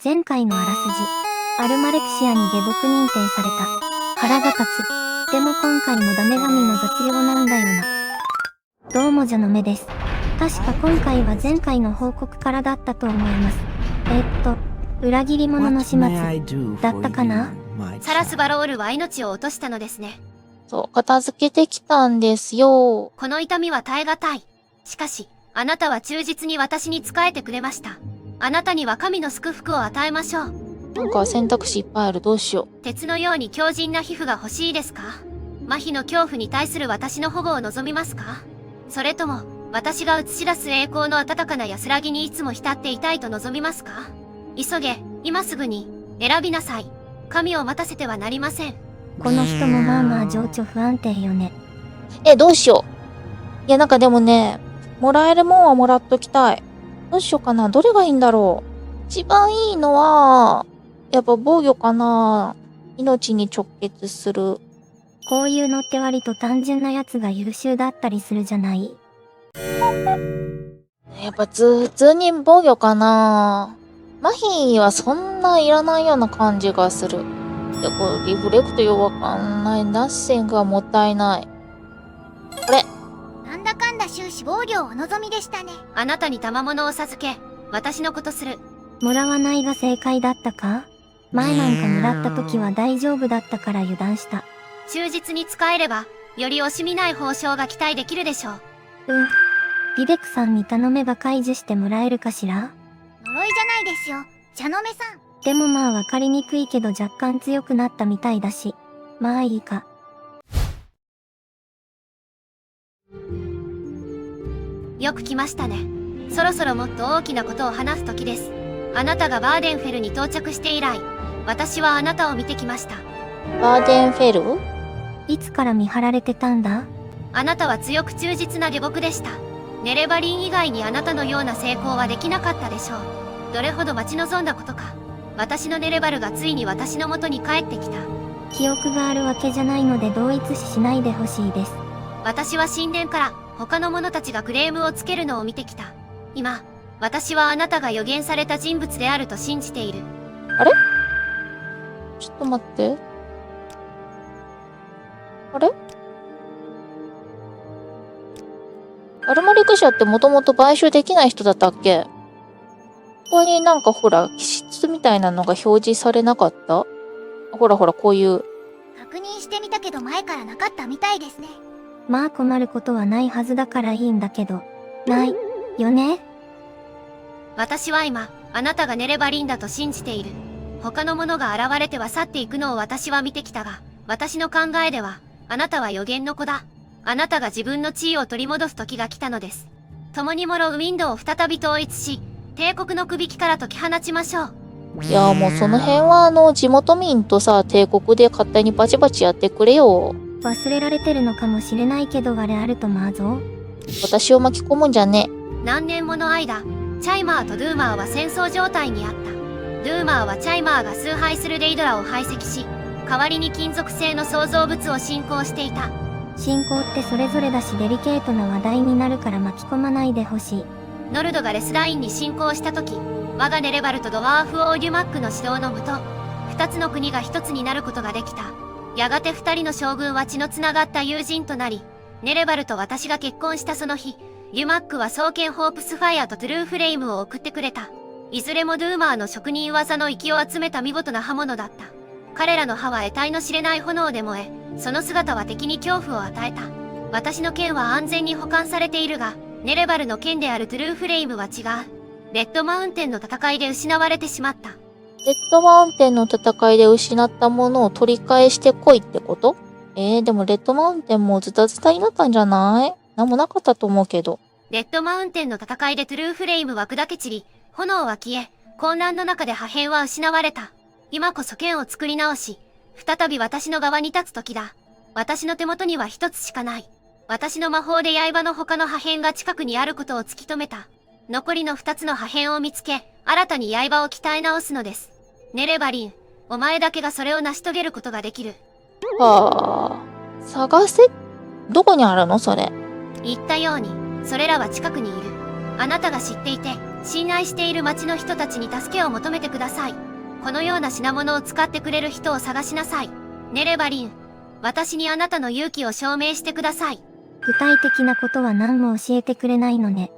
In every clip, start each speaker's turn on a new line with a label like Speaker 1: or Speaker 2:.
Speaker 1: 前回のあらすじ。アルマレクシアに下僕認定された。腹が立つ。でも今回もダメ神の雑用なんだよな。どうもじゃの目です。確か今回は前回の報告からだったと思います。裏切り者の始末だったかな？
Speaker 2: サラスバロールは命を落としたのですね。
Speaker 3: そう、片付けてきたんですよ。
Speaker 2: この痛みは耐え難い。しかし、あなたは忠実に私に仕えてくれました。あなたには神の祝福を与えましょう。
Speaker 3: なんか選択肢いっぱいある。どうしよう。
Speaker 2: 鉄のように強靭な皮膚が欲しいですか？麻痺の恐怖に対する私の保護を望みますか？それとも、私が映し出す栄光の温かな安らぎにいつも浸っていたいと望みますか？急げ、今すぐに、選びなさい。神を待たせてはなりません。
Speaker 1: この人もまあまあ情緒不安定よね。
Speaker 3: どうしよう。いや、なんかでもね、もらえるもんはもらっときたい。どうしようかな。どれがいいんだろう。一番いいのは、やっぱ防御かな。命に直結する。
Speaker 1: こういうのって割と単純なやつが優秀だったりするじゃない？
Speaker 3: やっぱ普通に防御かな。麻痺はそんないらないような感じがする。いや、これリフレクトよくわかんない。ナッシングはもったいない。これ。
Speaker 4: なんだかんだ終始防御をお望みでしたね。
Speaker 2: あなたに賜物を授け、私のことする。
Speaker 1: もらわないが正解だったか？前なんかもらった時は大丈夫だったから油断した。
Speaker 2: 忠実に使えれば、より惜しみない報酬が期待できるでしょう。
Speaker 1: リベクさんに頼めば解除してもらえるかしら？
Speaker 4: 呪いじゃないですよ、茶の目さん。
Speaker 1: でもまあわかりにくいけど若干強くなったみたいだし。まあいいか。
Speaker 2: よく来ましたね。そろそろもっと大きなことを話す時です。あなたがバーデンフェルに到着して以来、私はあなたを見てきました。
Speaker 3: バーデンフェル？
Speaker 1: いつから見張られてたんだ？
Speaker 2: あなたは強く忠実な下僕でした。ネレバリン以外にあなたのような成功はできなかったでしょう。どれほど待ち望んだことか。私のネレバルがついに私の元に帰ってきた。
Speaker 1: 記憶があるわけじゃないので同一視しないでほしいです。
Speaker 2: 私は神殿から他の者たちがクレームをつけるのを見てきた。今、私はあなたが予言された人物であると信じている。
Speaker 3: あれ？ちょっと待って。あれ？アルマリク社ってもともと買収できない人だったっけ？ここになんかほら、気質みたいなのが表示されなかった？ほらほら、こういう。
Speaker 4: 確認してみたけど前からなかったみたいですね。
Speaker 1: まあ困ることはないはずだからいいんだけど。ない、よね？
Speaker 2: 私は今、あなたがネレバリンだと信じている。他の者が現れては去っていくのを私は見てきたが、私の考えでは、あなたは予言の子だ。あなたが自分の地位を取り戻す時が来たのです。共にもろウィンドウを再び統一し、帝国のくびきから解き放ちましょう。
Speaker 3: いやもうその辺は地元民とさ、帝国で勝手にバチバチやってくれよ。
Speaker 1: 忘れられてるのかもしれないけどあれあるとまずぞ。
Speaker 3: 私を巻き込むんじゃね。
Speaker 2: 何年もの間、チャイマーとドゥーマーは戦争状態にあった。ドゥーマーはチャイマーが崇拝するレイドラを排斥し、代わりに金属製の創造物を信仰していた。
Speaker 1: 信仰ってそれぞれだしデリケートな話題になるから巻き込まないでほしい。
Speaker 2: ノルドがレスラインに侵攻した時、我がネレバルとドワーフ王デュマックの指導のもと、二つの国が一つになることができた。やがて二人の将軍は血のつながった友人となり、ネレバルと私が結婚したその日、デュマックは双剣ホープスファイアとトゥルーフレームを送ってくれた。いずれもドゥーマーの職人技の息を集めた見事な刃物だった。彼らの刃は得体の知れない炎で燃え、その姿は敵に恐怖を与えた。私の剣は安全に保管されているが、ネレバルの剣であるトゥルーフレームは違う。レッドマウンテンの戦いで失われてしまった。
Speaker 3: レッドマウンテンの戦いで失ったものを取り返してこいってこと？でもレッドマウンテンもズタズタになったんじゃない？なんもなかったと思うけど。
Speaker 2: レッドマウンテンの戦いでトゥルーフレームは砕け散り、炎は消え、混乱の中で破片は失われた。今こそ剣を作り直し、再び私の側に立つ時だ。私の手元には一つしかない。私の魔法で刃の他の破片が近くにあることを突き止めた。残りの二つの破片を見つけ、新たに刃を鍛え直すのです。ネレバリン、お前だけがそれを成し遂げることができる。
Speaker 3: はあ。探せ？どこにあるのそれ？
Speaker 2: 言ったように、それらは近くにいる。あなたが知っていて、信頼している町の人たちに助けを求めてください。このような品物を使ってくれる人を探しなさい。ネレバリン、私にあなたの勇気を証明してください。
Speaker 1: 具体的なことは何も教えてくれないのね。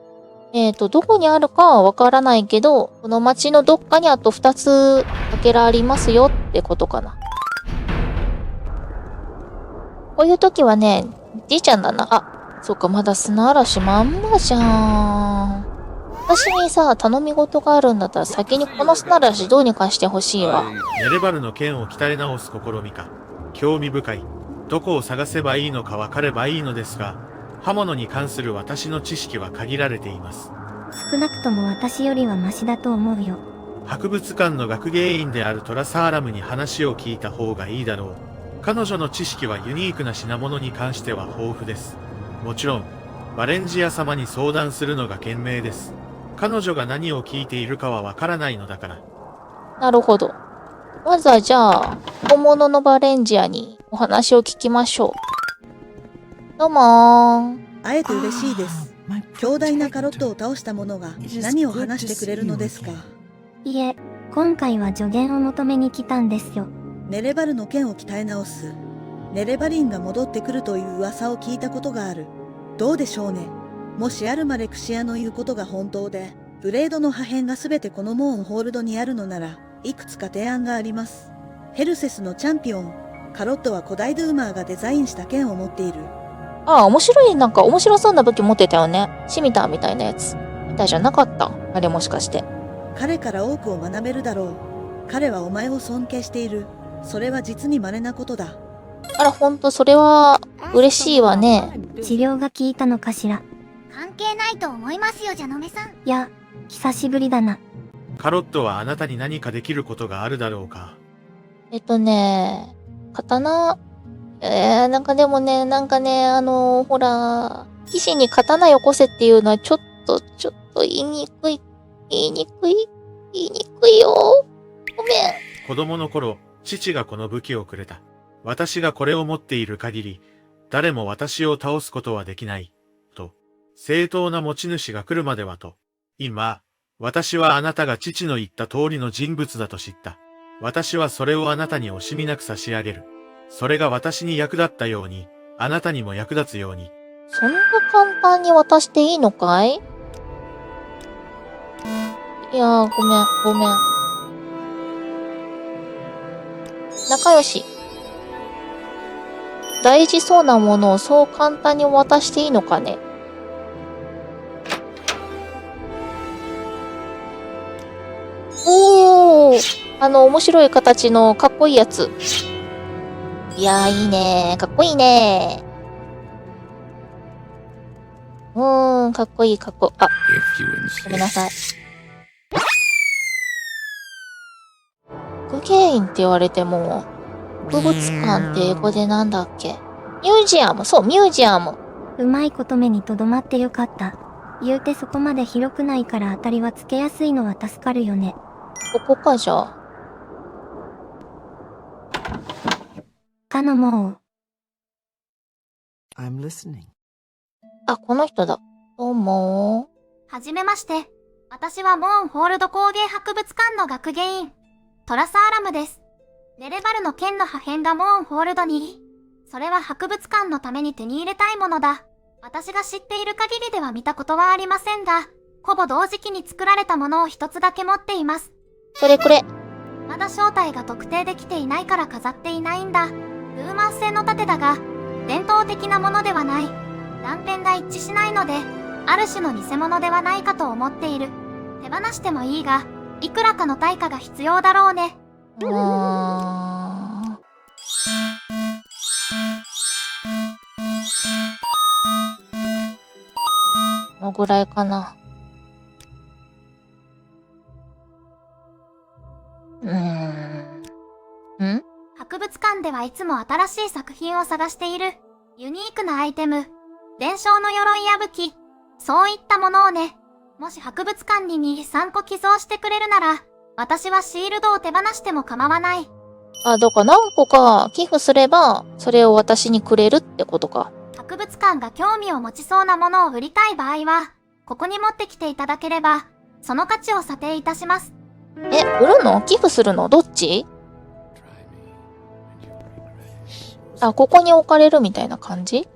Speaker 3: どこにあるかはわからないけど、この町のどっかにあと2つかけらありますよってことかな。こういう時はね、じいちゃんだな。あ、そっか、まだ砂嵐まんまじゃん。私にさ、頼み事があるんだったら先にこの砂嵐どうにかしてほしいわ。
Speaker 5: ネレバルの剣を鍛え直す試みか。興味深い。どこを探せばいいのか分かればいいのですが、刃物に関する私の知識は限られています。
Speaker 1: 少なくとも私よりはマシだと思うよ。
Speaker 5: 博物館の学芸員であるトラサーラムに話を聞いた方がいいだろう。彼女の知識はユニークな品物に関しては豊富です。もちろん、バレンジア様に相談するのが賢明です。彼女が何を聞いているかはわからないのだから。
Speaker 3: なるほど。まずはじゃあ、本物のバレンジアにお話を聞きましょう。どうもー。
Speaker 6: 会えて嬉しいです。強大なカロットを倒した者が何を話してくれるのですか？
Speaker 1: いえ、今回は助言を求めに来たんですよ。
Speaker 6: ネレバルの剣を鍛え直す。ネレバリンが戻ってくるという噂を聞いたことがある。どうでしょうね。もしアルマレクシアの言うことが本当で、ブレードの破片がすべてこのモーンホールドにあるのなら、いくつか提案があります。ヘルセスのチャンピオン、カロットは古代ドゥーマーがデザインした剣を持っている。
Speaker 3: ああ、面白い、なんか面白そうな武器持ってたよね。シミターみたいなやつ。みたいじゃなかった。あれもしかして。
Speaker 6: 彼から多くを学べるだろう。彼はお前を尊敬している。それは実に稀なことだ。
Speaker 3: あら、ほんと、それは、嬉しいわね。
Speaker 1: 治療が効いたのかしら。
Speaker 4: 関係ないと思いますよ、ジャノメさん。
Speaker 1: いや、久しぶりだな。
Speaker 5: カロットはあなたに何かできることがあるだろうか。
Speaker 3: 刀、なんかでもね、ほら、騎士に刀よこせっていうのはちょっと言いにくいよ。ごめん。
Speaker 5: 子供の頃、父がこの武器をくれた。私がこれを持っている限り、誰も私を倒すことはできない。と。正当な持ち主が来るまではと。今、私はあなたが父の言った通りの人物だと知った。私はそれをあなたに惜しみなく差し上げる。それが私に役立ったように、あなたにも役立つように。
Speaker 3: そんな簡単に渡していいのかい？いやー、ごめん。仲良し。大事そうなものをそう簡単に渡していいのかね。おー、面白い形のかっこいいやつ。いやー、いいねー。かっこいいねー。かっこいい。あ、ごめんなさい。学芸員って言われても、博物館って英語でなんだっけ？ミュージアム。そう、ミュージアム。
Speaker 1: うまいこと目にとどまってよかった。言うてそこまで広くないから当たりはつけやすいのは助かるよね。
Speaker 3: ここか、じゃあ。
Speaker 1: かのもう。
Speaker 3: あ、この人だ。どうも
Speaker 4: はじめまして。私はモーンホールド工芸博物館の学芸員、トラサーラムです。ネレバルの剣の破片がモーンホールドに。それは博物館のために手に入れたいものだ。私が知っている限りでは見たことはありませんが、ほぼ同時期に作られたものを一つだけ持っています。
Speaker 3: それくれ。
Speaker 4: まだ正体が特定できていないから飾っていないんだ。ルーマン製の盾だが、伝統的なものではない。断片が一致しないので、ある種の偽物ではないかと思っている。手放してもいいが、いくらかの対価が必要だろうね。
Speaker 3: このぐらいかな。
Speaker 4: 博物館ではいつも新しい作品を探している。ユニークなアイテム、伝承の鎧や武器、そういったものをね。もし博物館に2、3個寄贈してくれるなら、私はシールドを手放しても構わない。
Speaker 3: あ、だから何個か寄付すれば、それを私にくれるってことか。
Speaker 4: 博物館が興味を持ちそうなものを売りたい場合は、ここに持ってきていただければ、その価値を査定いたします。
Speaker 3: え、売るの？寄付するの？どっち？あ、ここに置かれるみたいな感じ？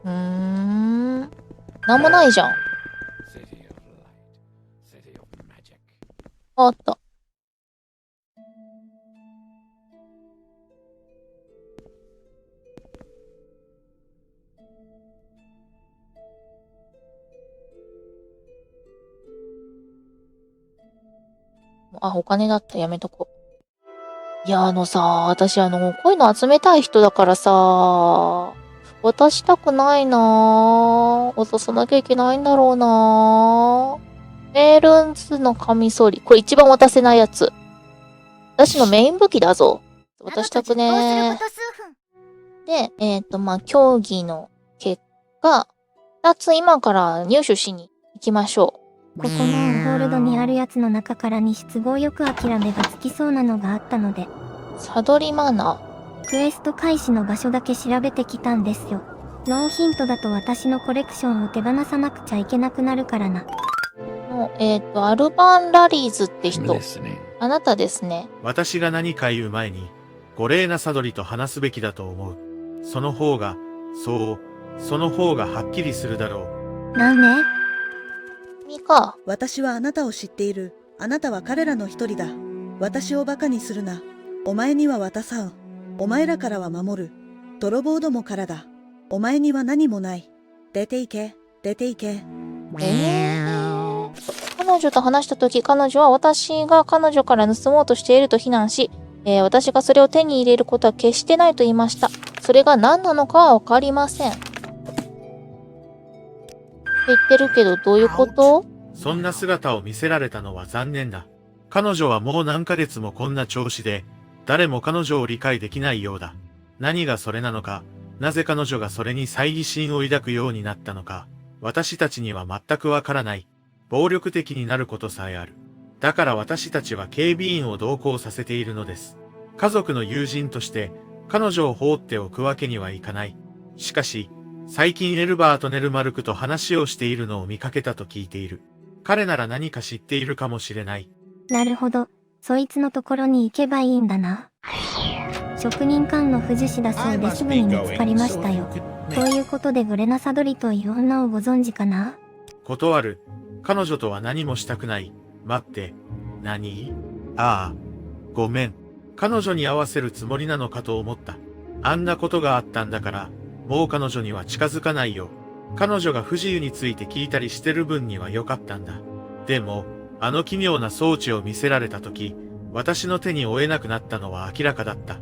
Speaker 3: なんもないじゃん。あった。あ、お金だった。やめとこう。いや、私こういうの集めたい人だからさ、渡したくないなぁ。渡さなきゃいけないんだろうなぁ。メールンズのカミソリ。これ一番渡せないやつ。私のメイン武器だぞ。渡したくねー。で、競技の結果、2つ今から入手しに行きましょ
Speaker 1: ここのホールドにあるやつの中からに都合よく諦めがつきそうなのがあったので、
Speaker 3: う。サドリマナ
Speaker 1: クエスト開始の場所だけ調べてきたんですよ。ノーヒントだと私のコレクションを手放さなくちゃいけなくなるからな。
Speaker 3: の、アルバン・ラリーズって人。あなたですね。
Speaker 5: 私が何か言う前に、ゴレーナ・サドリと話すべきだと思う。その方がはっきりするだろう。
Speaker 1: なんね？
Speaker 3: 君か。
Speaker 6: 私はあなたを知っている。あなたは彼らの一人だ。私をバカにするな。お前には渡さん。お前らからは守る。泥棒どもからだ。お前には何もない。出て行け、出て行け。
Speaker 3: 彼女と話したとき、彼女は私が彼女から盗もうとしていると非難し、私がそれを手に入れることは決してないと言いました。それが何なのかはわかりません。言ってるけど、どういうこと？
Speaker 5: そんな姿を見せられたのは残念だ。彼女はもう何ヶ月もこんな調子で、誰も彼女を理解できないようだ。何がそれなのか、なぜ彼女がそれに猜疑心を抱くようになったのか、私たちには全くわからない。暴力的になることさえある。だから私たちは警備員を同行させているのです。家族の友人として、彼女を放っておくわけにはいかない。しかし、最近エルバーとネルマルクと話をしているのを見かけたと聞いている。彼なら何か知っているかもしれない。
Speaker 1: なるほど。そいつのところに行けばいいんだな。職人間の不樹士だそうですぐに見つかりましたよ。ということでゴレナ・サドリという女をご存知かな？
Speaker 5: 断る。彼女とは何もしたくない。待って。何？ああ。ごめん。彼女に合わせるつもりなのかと思った。あんなことがあったんだから、もう彼女には近づかないよ。彼女が不自由について聞いたりしてる分には良かったんだ。でも、あの奇妙な装置を見せられたとき、私の手に負えなくなったのは明らかだった。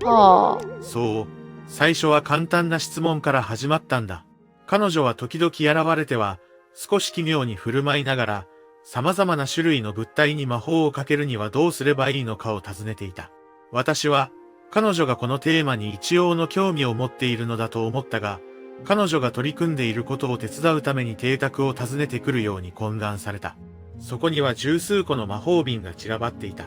Speaker 3: ああ。
Speaker 5: そう。最初は簡単な質問から始まったんだ。彼女は時々現れては、少し奇妙に振る舞いながら、様々な種類の物体に魔法をかけるにはどうすればいいのかを尋ねていた。私は、彼女がこのテーマに一応の興味を持っているのだと思ったが、彼女が取り組んでいることを手伝うために邸宅を訪ねてくるように懇願された。そこには十数個の魔法瓶が散らばっていた。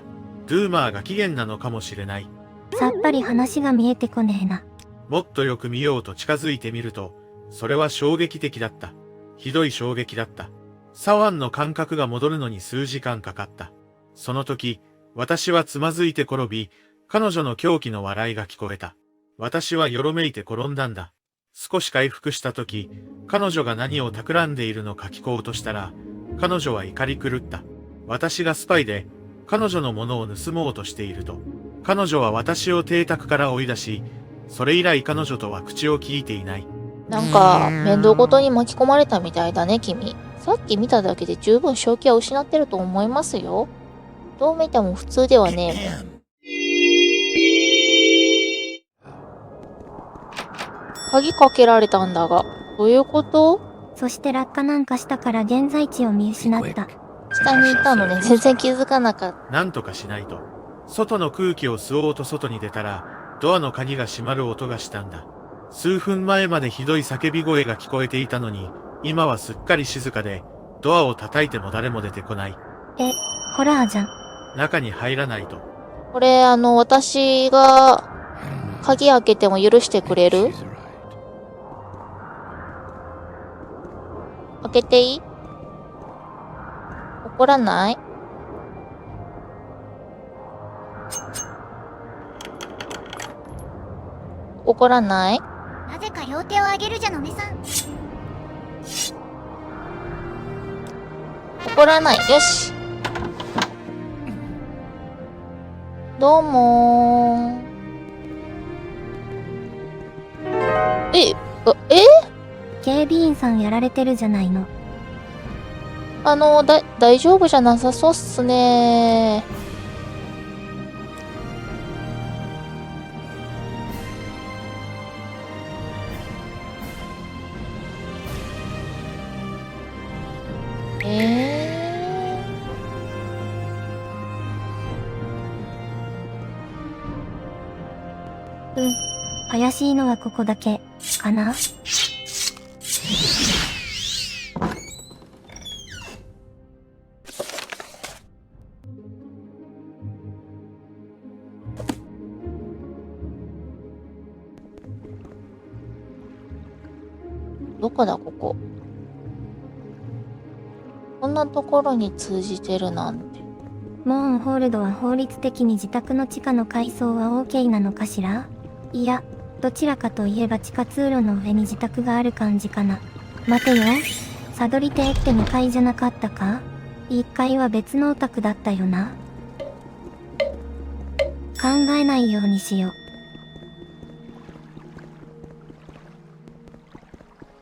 Speaker 5: ドゥーマーが起源なのかもしれない。
Speaker 1: さっぱり話が見えてこねえな。
Speaker 5: もっとよく見ようと近づいてみると、それは衝撃的だった。ひどい衝撃だった。左腕の感覚が戻るのに数時間かかった。その時、私はつまずいて転び、彼女の狂気の笑いが聞こえた。私はよろめいて転んだんだ。少し回復した時、彼女が何を企んでいるのか聞こうとしたら、彼女は怒り狂った。私がスパイで、彼女のものを盗もうとしていると。彼女は私を邸宅から追い出し、それ以来彼女とは口を聞いていない。
Speaker 3: なんか、面倒ごとに巻き込まれたみたいだね、君。さっき見ただけで十分正気は失ってると思いますよ。どう見ても普通ではねえもん。鍵かけられたんだが、どういうこと？
Speaker 1: そして落下なんかしたから現在地を見失った。
Speaker 3: 下にいたのね、全然気づかなかった。
Speaker 5: なんとかしないと。外の空気を吸おうと外に出たら、ドアの鍵が閉まる音がしたんだ。数分前までひどい叫び声が聞こえていたのに、今はすっかり静かで、ドアを叩いても誰も出てこない。
Speaker 1: ホラーじゃん。
Speaker 5: 中に入らないと。
Speaker 3: これ、私が、鍵開けても許してくれる？開けていい？怒らない？怒らない？
Speaker 4: なぜか両手を上げるじゃのめさん。
Speaker 3: 怒らない。よし。どうもー。え、
Speaker 1: 警備員さんやられてるじゃないの。
Speaker 3: 大丈夫じゃなさそうっすね。
Speaker 1: 怪しいのはここだけ、かな？
Speaker 3: どこだ、ここ。こんなところに通じてるなんて。
Speaker 1: モーンホールドは法律的に自宅の地下の階層は OK なのかしら？いや、どちらかといえば地下通路の上に自宅がある感じかな。待てよ。サドリ邸って2階じゃなかったか？ 1 階は別のお宅だったよな。考えないようにしよう。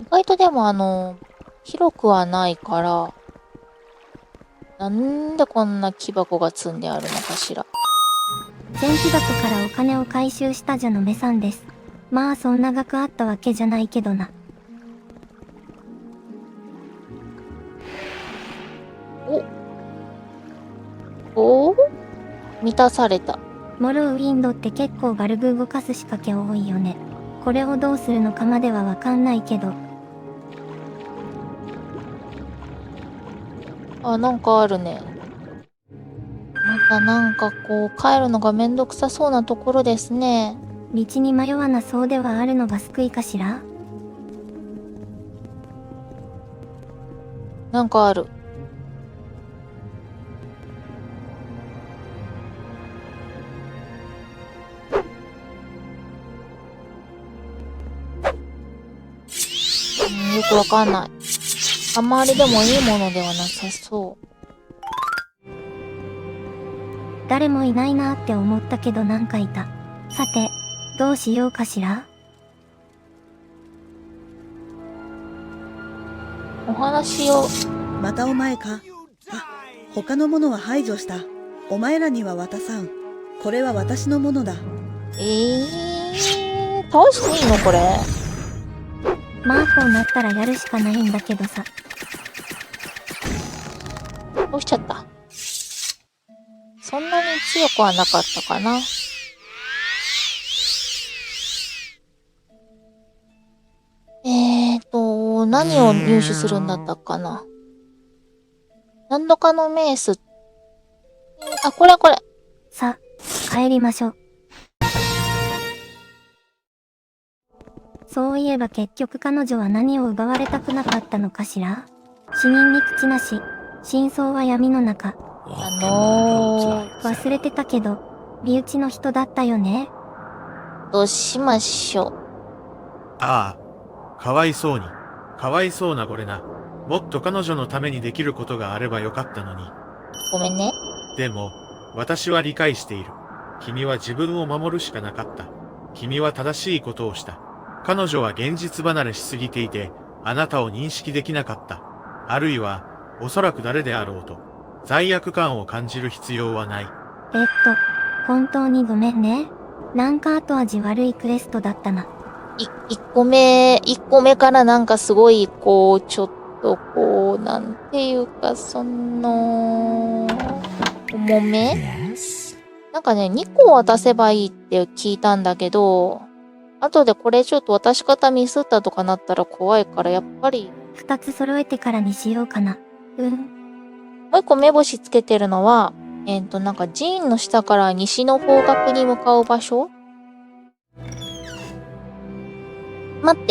Speaker 3: 意外とでも広くはないから、なんでこんな木箱が積んであるのかしら。
Speaker 1: 戦費箱からお金を回収したじゃのめさんです。まあそんな額あったわけじゃないけどな。
Speaker 3: お満たされた。
Speaker 1: モロウィンドって結構バルブ動かす仕掛け多いよね。これをどうするのかまではわかんないけど。
Speaker 3: あ、なんかあるね。またなんかこう、帰るのがめんどくさそうなところですね。
Speaker 1: 道に迷わなそうではあるのが救いかしら？
Speaker 3: なんかある。よくわかんない。あまりでもいいものではなさそう。
Speaker 1: 誰もいないなーって思ったけどなんかいた。さて、どうしようかしら？
Speaker 3: お話を。
Speaker 6: またお前か。あ、他のものは排除した。お前らには渡さん。これは私のものだ。
Speaker 3: 倒していいのこれ。
Speaker 1: まあこうなったらやるしかないんだけどさ。
Speaker 3: 倒しちゃった。そんなに強くはなかったかな。何を入手するんだったかな。何度かのメース。あ、これ。
Speaker 1: さ、帰りましょう。そういえば結局彼女は何を奪われたくなかったのかしら？死人に口なし。真相は闇の中。忘れてたけど、身内の人だったよね。
Speaker 3: どうしましょう。
Speaker 5: ああ、かわいそうに。かわいそうなこれな。もっと彼女のためにできることがあればよかったのに。
Speaker 3: ごめんね。
Speaker 5: でも、私は理解している。君は自分を守るしかなかった。君は正しいことをした。彼女は現実離れしすぎていて、あなたを認識できなかった。あるいは、おそらく誰であろうと、罪悪感を感じる必要はない。
Speaker 1: 本当にごめんね。なんか後味悪いクエストだったな。
Speaker 3: 1個目からなんかすごい、こう、ちょっとこう、なんていうか、重め？なんかね、2個渡せばいいって聞いたんだけど、後でこれちょっと渡し方ミスったとかなったら怖いから、やっぱり。
Speaker 1: 2つ揃えてからにしようかな。
Speaker 3: もう1個目星つけてるのは、なんか寺院の下から西の方角に向かう場所？待っ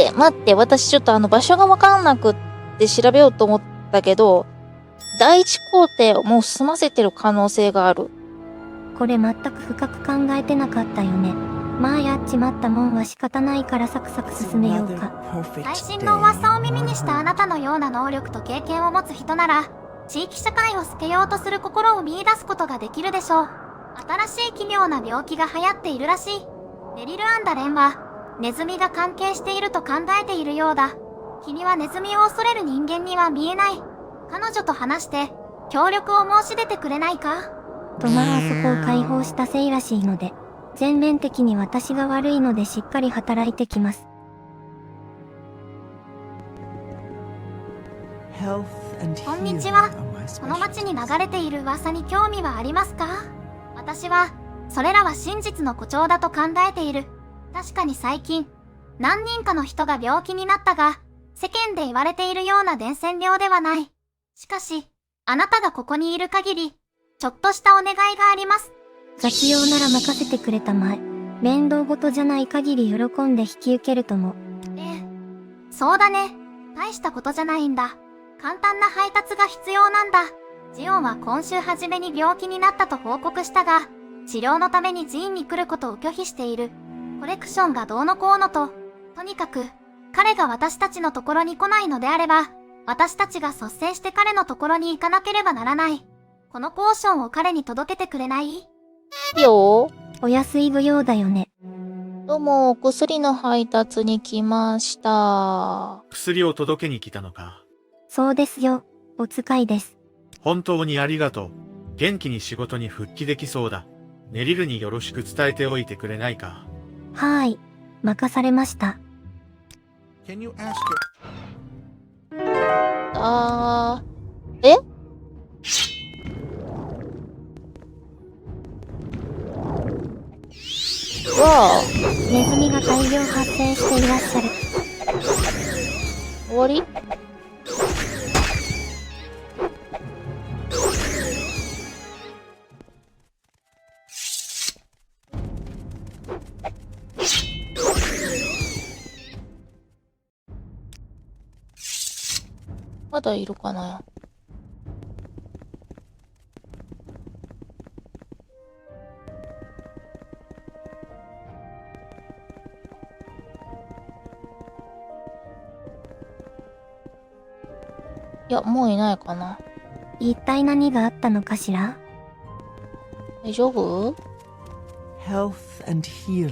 Speaker 3: て、私ちょっと場所がわかんなくって調べようと思ったけど、第一工程をもう済ませてる可能性がある。
Speaker 1: これ全く深く考えてなかったよね。まあやっちまったもんは仕方ないからサクサク進めようか。
Speaker 4: 最新の噂を耳にしたあなたのような能力と経験を持つ人なら、地域社会を救けようとする心を見出すことができるでしょう。新しい奇妙な病気が流行っているらしい。ネリル・アンダレンは、ネズミが関係していると考えているようだ。君はネズミを恐れる人間には見えない。彼女と話して、協力を申し出てくれないか？
Speaker 1: とまああそこを解放したせいらしいので、全面的に私が悪いのでしっかり働いてきます。
Speaker 4: こんにちは。この町に流れている噂に興味はありますか？私は、それらは真実の誇張だと考えている。確かに最近、何人かの人が病気になったが、世間で言われているような伝染病ではない。しかし、あなたがここにいる限り、ちょっとしたお願いがあります。
Speaker 1: 雑用なら任せてくれたまえ。面倒事じゃない限り喜んで引き受けるとも。
Speaker 4: そうだね。大したことじゃないんだ。簡単な配達が必要なんだ。ジオンは今週初めに病気になったと報告したが、治療のために寺院に来ることを拒否している。コレクションがどうのこうのと、とにかく、彼が私たちのところに来ないのであれば、私たちが率先して彼のところに行かなければならない。このポーションを彼に届けてくれない？
Speaker 3: いいよ。
Speaker 1: お安い御用だよね。
Speaker 3: どうも、薬の配達に来ました。
Speaker 5: 薬を届けに来たのか。
Speaker 1: そうですよ。お使いです。
Speaker 5: 本当にありがとう。元気に仕事に復帰できそうだ。ネリルによろしく伝えておいてくれないか。
Speaker 1: はーい。任されました。
Speaker 3: え？わあ、
Speaker 1: ネズミが大量発生していらっしゃる。
Speaker 3: 終わり？まだいるかな？いや、もういないかな。
Speaker 1: 一体何があったのかしら？
Speaker 3: 大丈夫？
Speaker 4: こ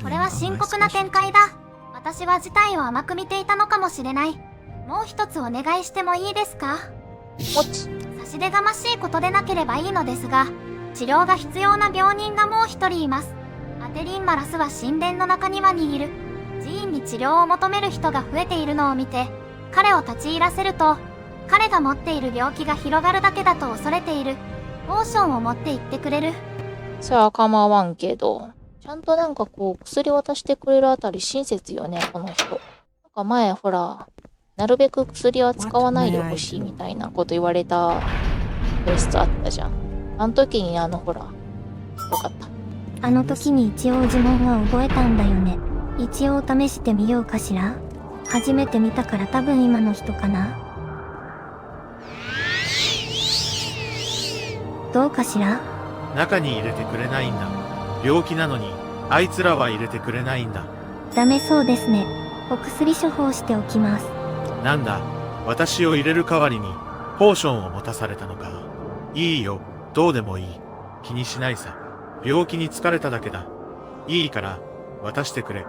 Speaker 4: れは深刻な展開だ。私は事態を甘く見ていたのかもしれない。もう一つお願いしてもいいですか？
Speaker 3: もち。
Speaker 4: 差し出がましいことでなければいいのですが、治療が必要な病人がもう一人います。アテリン・マラスは神殿の中庭にいる。寺院に治療を求める人が増えているのを見て、彼を立ち入らせると、彼が持っている病気が広がるだけだと恐れている。ポーションを持って行ってくれる？
Speaker 3: さあ、構わんけど。ちゃんとなんかこう、薬渡してくれるあたり親切よね、この人。なんか前、ほら、なるべく薬は使わないでほしいみたいなこと言われたクエストあったじゃん。あの時にほら、よかった。
Speaker 1: あの時に一応呪文は覚えたんだよね。一応試してみようかしら。初めて見たから多分今の人かな。どうかしら？
Speaker 5: 中に入れてくれないんだ。病気なのに、あいつらは入れてくれないんだ。
Speaker 1: ダメそうですね。お薬処方しておきます。
Speaker 5: なんだ、私を入れる代わりに、ポーションを持たされたのか。いいよ、どうでもいい。気にしないさ。病気に疲れただけだ。いいから、渡してくれ。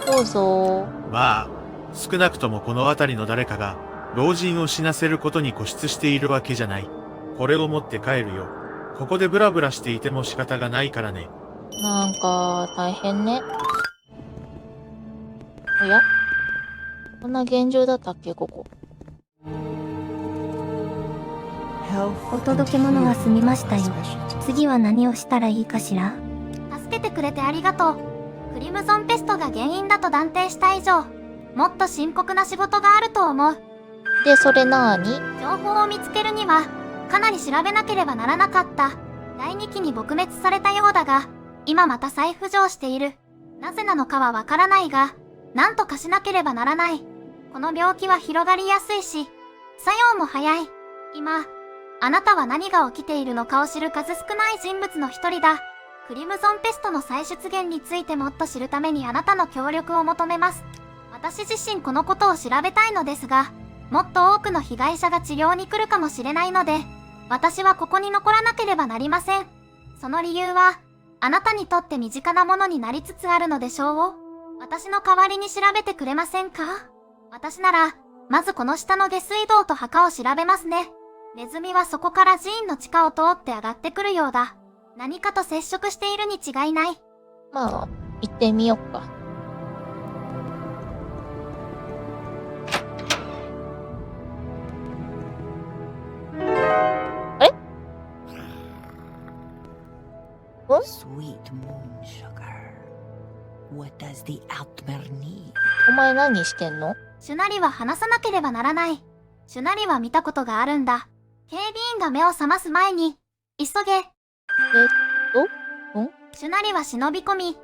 Speaker 3: どうぞ。
Speaker 5: まあ、少なくともこの辺りの誰かが、老人を死なせることに固執しているわけじゃない。これを持って帰るよ。ここでブラブラしていても仕方がないからね。
Speaker 3: なんか、大変ね。おや？こんな厳重だったっけ、ここ。
Speaker 1: お届け物は済みましたよ。次は何をしたらいいかしら？
Speaker 4: 助けてくれてありがとう。クリムゾンペストが原因だと断定した以上、もっと深刻な仕事があると思う。
Speaker 3: で、それなーに？
Speaker 4: 情報を見つけるには、かなり調べなければならなかった。第2期に撲滅されたようだが、今また再浮上している。なぜなのかはわからないが、なんとかしなければならない。この病気は広がりやすいし、作用も早い。今、あなたは何が起きているのかを知る数少ない人物の一人だ。クリムゾンペストの再出現についてもっと知るためにあなたの協力を求めます。私自身このことを調べたいのですが、もっと多くの被害者が治療に来るかもしれないので、私はここに残らなければなりません。その理由は、あなたにとって身近なものになりつつあるのでしょう。私の代わりに調べてくれませんか？私なら、まずこの下の下水道と墓を調べますね。ネズミはそこから寺院の地下を通って上がってくるようだ。何かと接触しているに違いない。
Speaker 3: まあ、行ってみよっか。あれ？
Speaker 7: Sweet moon sugar. What does the Altmer need?
Speaker 3: お前何してんの？
Speaker 4: シュナリは話さなければならない。シュナリは見たことがあるんだ。警備員が目を覚ます前に、急げ。シュナリは忍び込み、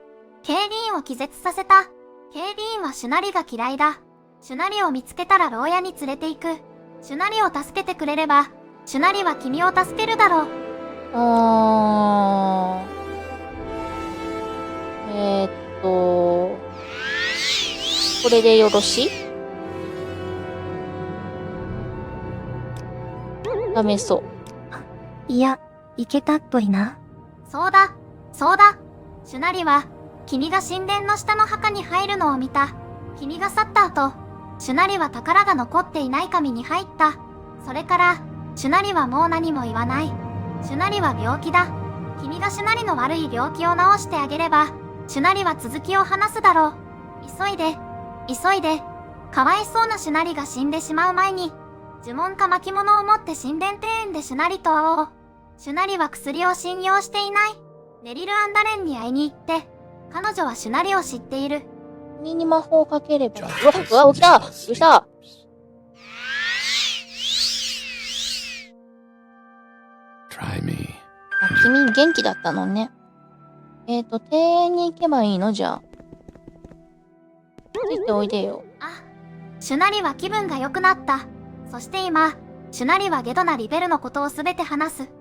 Speaker 4: 警備員を気絶させた。警備員はシュナリが嫌いだ。シュナリを見つけたら牢屋に連れて行く。シュナリを助けてくれれば、シュナリは君を助けるだろう。
Speaker 3: これでよろしい？ダメそう。
Speaker 1: いや、いけたっぽいな。
Speaker 4: そうだ、そうだ。シュナリは、君が神殿の下の墓に入るのを見た。君が去った後、シュナリは宝が残っていない紙に入った。それから、シュナリはもう何も言わない。シュナリは病気だ。君がシュナリの悪い病気を治してあげれば、シュナリは続きを話すだろう。急いで、急いで。かわいそうなシュナリが死んでしまう前に、呪文か巻物を持って神殿庭園でシュナリと会おう。シュナリは薬を信用していない。ネリル・アンダレンに会いに行って、彼女はシュナリを知っている。
Speaker 3: 君に魔法をかければ。うわ、起きた！どうした？あ、君元気だったのね。庭園に行けばいいの？じゃあ。ついておいでよ。
Speaker 4: あ、シュナリは気分が良くなった。そして今、シュナリはゲドナ・リベルのことをすべて話す。
Speaker 3: あ、こ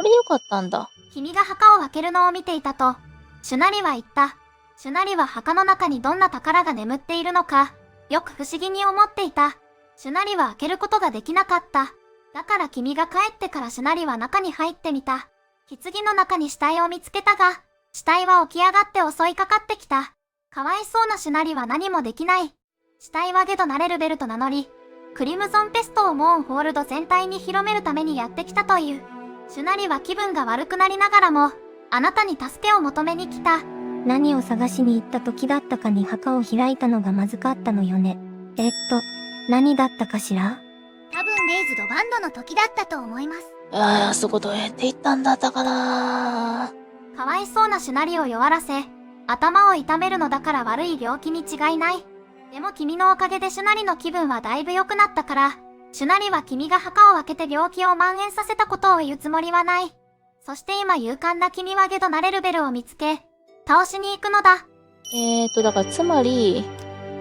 Speaker 3: れでよかったんだ。
Speaker 4: 君が墓を開けるのを見ていたと、シュナリは言った。シュナリは墓の中にどんな宝が眠っているのか、よく不思議に思っていた。シュナリは開けることができなかった。だから君が帰ってからシュナリは中に入ってみた。棺の中に死体を見つけたが、死体は起き上がって襲いかかってきた。かわいそうなシュナリは何もできない。死体はゲドナ・レルベルと名乗り、クリムゾンペストをモーンホールド全体に広めるためにやってきたという。シュナリは気分が悪くなりながらも、あなたに助けを求めに来た。
Speaker 1: 何を探しに行った時だったかに墓を開いたのがまずかったのよね。何だったかしら？
Speaker 4: 多分レイズドバンドの時だったと思います。
Speaker 3: あそこどうやって行ったんだったかな。
Speaker 4: かわいそうなシュナリを弱らせ、頭を痛めるのだから悪い病気に違いない。でも君のおかげでシュナリの気分はだいぶ良くなったから、シュナリは君が墓を開けて病気を蔓延させたことを言うつもりはない。そして今勇敢な君はゲドナ・レルベルを見つけ、倒しに行くのだ。
Speaker 3: だからつまり、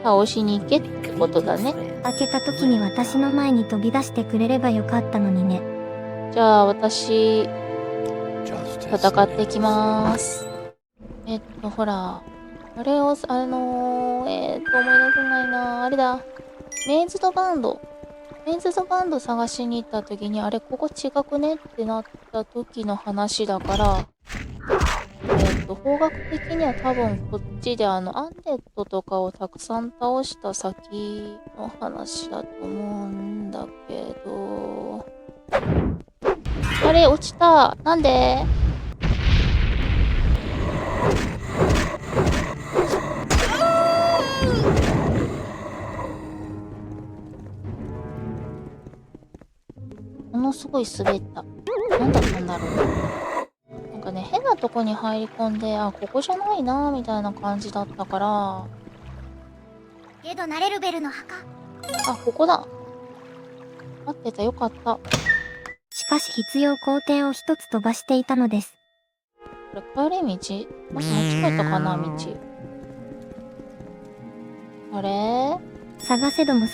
Speaker 3: 倒しに行けってことだね。
Speaker 1: 開けた時に私の前に飛び出してくれればよかったのにね。
Speaker 3: じゃあ私、戦ってきまーす。ほら、あれを、思い出せないな。あれだ。メイズドバンド探しに行った時に、あれ、ここ違くねってなった時の話だから、方角的には多分こっちでアンデッドとかをたくさん倒した先の話だと思うんだけど、あれ、落ちた。なんで？ものすごい滑った。なんだったんだろう。なんかね、変なとこに入り込んで、あ、ここじゃないな、みたいな感じだったから。
Speaker 4: ゲドナ・レルベルの墓。
Speaker 3: あ、ここだ。待ってた、よかった。
Speaker 1: しかし必要工程を一つ飛ばしていたのです。
Speaker 3: これ、帰り道？もし間違えたかな、道。あれ？
Speaker 1: 探せども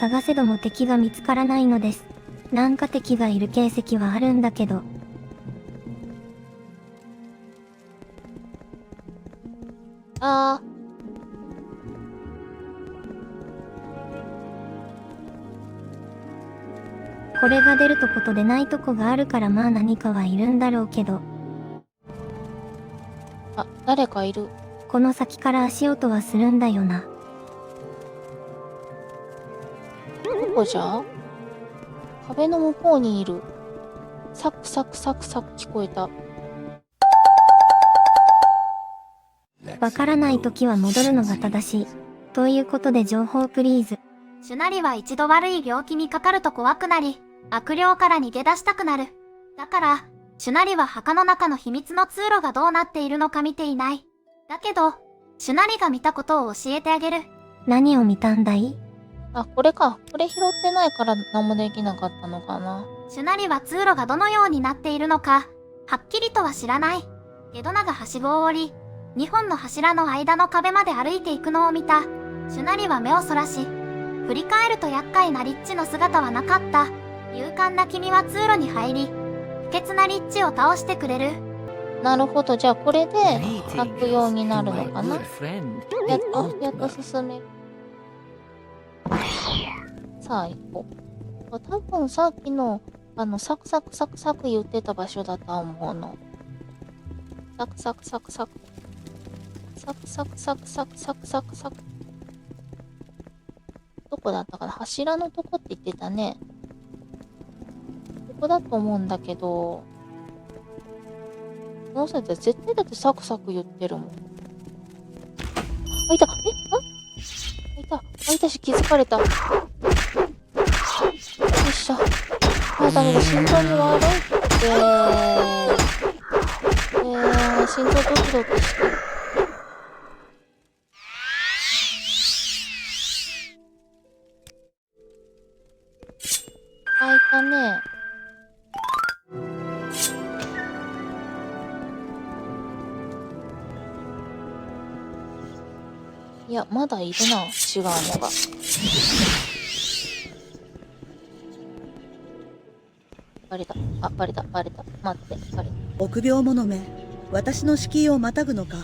Speaker 1: 敵が見つからないのです。なんか敵がいる形跡はあるんだけど、
Speaker 3: あ
Speaker 1: これが出るとことでないとこがあるからまあ何かはいるんだろうけど、
Speaker 3: 誰かいる。
Speaker 1: この先から足音はするんだよな。
Speaker 3: どこじゃ？壁の向こうにいる。サクサクサクサク聞こえた。
Speaker 1: わからないときは戻るのが正しい。ということで情報プリーズ。
Speaker 4: シュナリは一度悪い病気にかかると怖くなり、悪霊から逃げ出したくなる。だから、シュナリは墓の中の秘密の通路がどうなっているのか見ていない。だけど、シュナリが見たことを教えてあげる。
Speaker 1: 何を見たんだい？
Speaker 3: これか。これ拾ってないから何もできなかったのかな。
Speaker 4: シュナリは通路がどのようになっているのか、はっきりとは知らない。ゲドナがはしごを降り、2本の柱の間の壁まで歩いていくのを見た。シュナリは目をそらし、振り返ると厄介なリッチの姿はなかった。勇敢な君は通路に入り、不潔なリッチを倒してくれる。
Speaker 3: なるほど。じゃあこれで悪用になるのかな。やっと進める。さあ行こう。多分さっきのサクサクサクサク言ってた場所だと思うの。サクサクサクサク。サクサクサクサクサクサクサク。どこだったかな？柱のとこって言ってたね。ここだと思うんだけど、この人たち絶対だってサクサク言ってるもん。いた。いたし気づかれた。よっしゃ。ダメだ。心臓に悪いって。心臓ドキドキしてる。いたね。いや、まだいるな、違うのが。バレた。バレた。待って、バレた。
Speaker 6: 臆病者め、私の敷居をまたぐのか。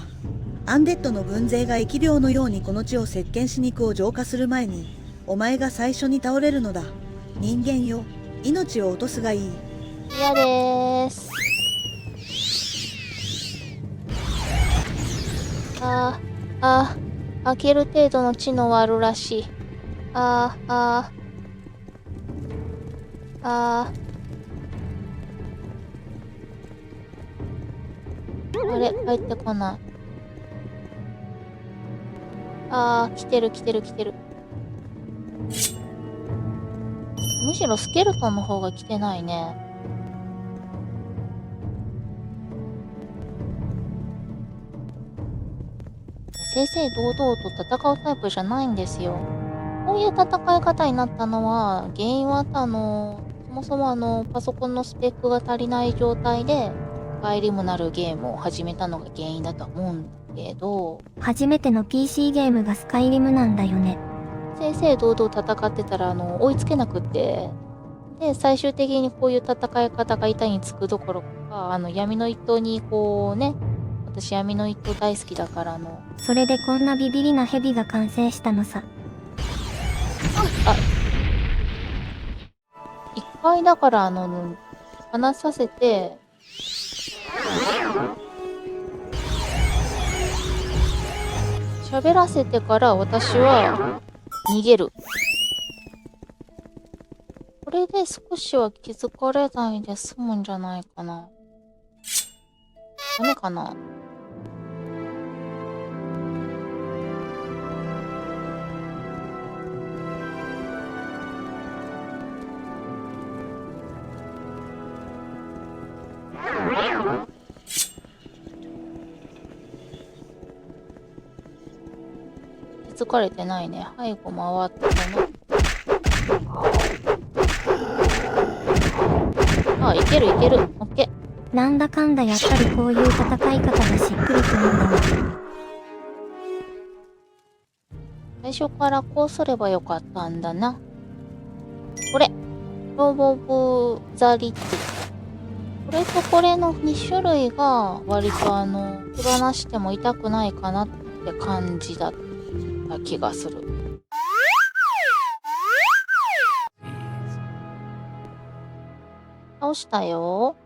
Speaker 6: アンデッドの軍勢が疫病のようにこの地を席巻し肉を浄化する前に、お前が最初に倒れるのだ。人間よ、命を落とすがいい。
Speaker 3: 嫌でーす。開ける程度の知能はあるらしい。あれ、帰ってこない。来てる。むしろスケルトンの方が来てないね。正々堂々と戦うタイプじゃないんですよ。こういう戦い方になったのは、原因はそもそもパソコンのスペックが足りない状態で、スカイリムなるゲームを始めたのが原因だと思うんだけど、
Speaker 1: 初めての PC ゲームがスカイリムなんだよね。
Speaker 3: 正々堂々戦ってたら追いつけなくって、で、最終的にこういう戦い方が板につくどころか、闇の一党にこうね、私闇の一党大好きだから
Speaker 1: それでこんなビビりなヘビが完成したのさ。
Speaker 3: 一回だから話させて、喋らせてから私は逃げる。これで少しは気づかれないで済むんじゃないかな。ダメかな。気づかれてないね。背後回っていける。オッケー。
Speaker 1: なんだかんだやっぱりこういう戦い方がしっくりくるんだわ。最
Speaker 3: 初からこうすればよかったんだな。こロボブ・ザ・リッチ。これとこれの2種類が割と手放しても痛くないかなって感じだった気がする。倒したよ。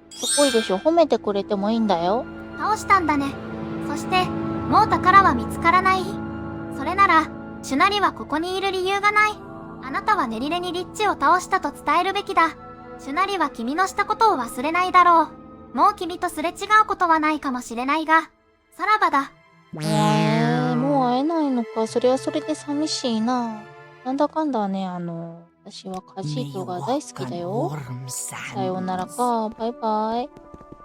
Speaker 3: すごいでしょ。褒めてくれてもいいんだよ。
Speaker 4: 倒したんだね。そして、もう宝は見つからない。それなら、シュナリはここにいる理由がない。あなたはネリレにリッチを倒したと伝えるべきだ。シュナリは君のしたことを忘れないだろう。もう君とすれ違うことはないかもしれないが、さらばだ。
Speaker 3: もう会えないのか。それはそれで寂しいな。なんだかんだね、私はカジートが大好きだよ。さようならか。バイバイ。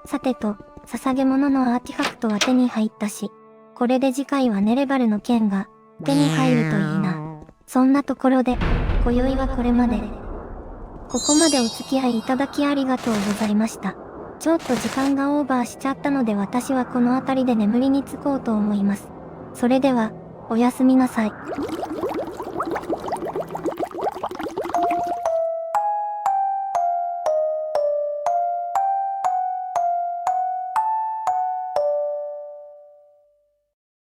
Speaker 1: さてと、捧げ物のアーティファクトは手に入ったし、これで次回はネレバルの剣が手に入るといいな。そんなところで、今宵はこれまで。ここまでお付き合いいただきありがとうございました。ちょっと時間がオーバーしちゃったので私はこの辺りで眠りにつこうと思います。それでは、おやすみなさい。